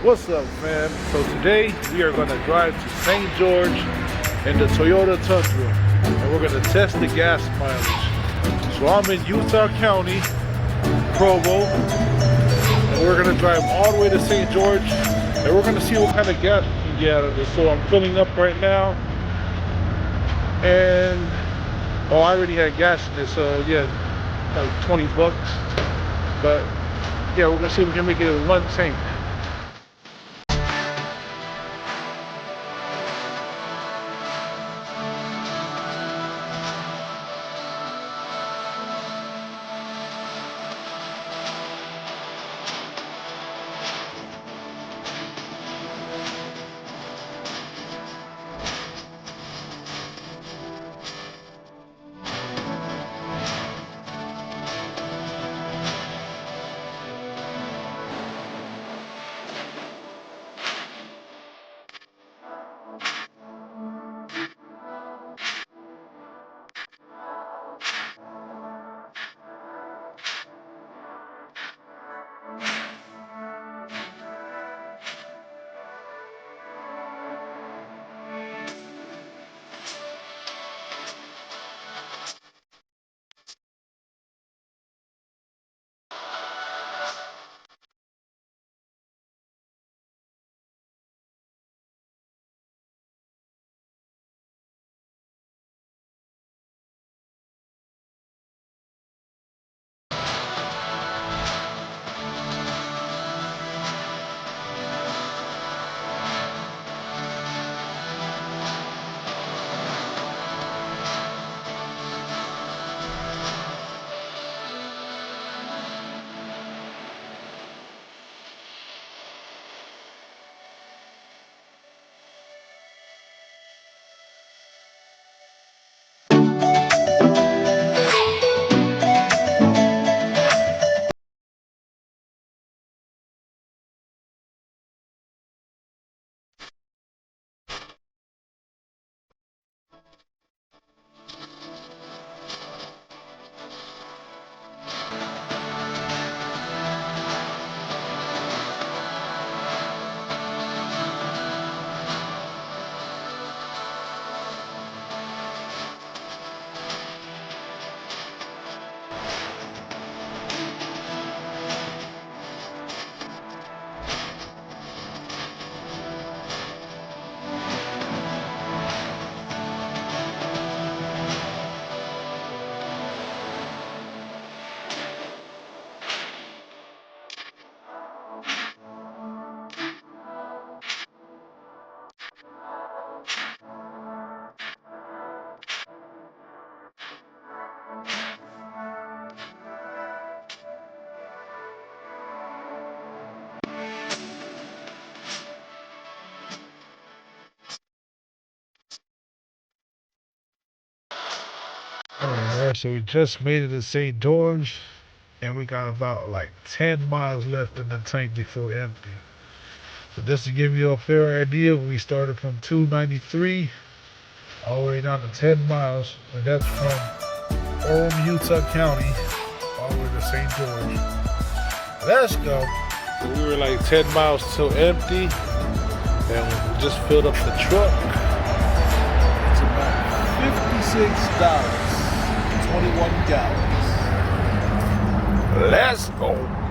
What's up, fam? So today we are going to drive to St. George in the Toyota Tundra, and we're going to test the gas mileage. So I'm in Utah County, Provo, and we're going to drive all the way to St. George, and we're going to see what kind of gas we can get out of this. So I'm filling up right now, and I already had gas in this, so yeah, like 20 bucks. But yeah, we're going to see if we can make it in one tank. Alright, so we just made it to St. George, and we got about like 10 miles left in the tank to fill empty. So just to give you a fair idea, we started from 293 all the way down to 10 miles, and that's from Orem, Utah County, all the way to St. George. Let's go. So we were like 10 miles till empty, and we just filled up the truck. It's about $56. 21 gallons. Let's go.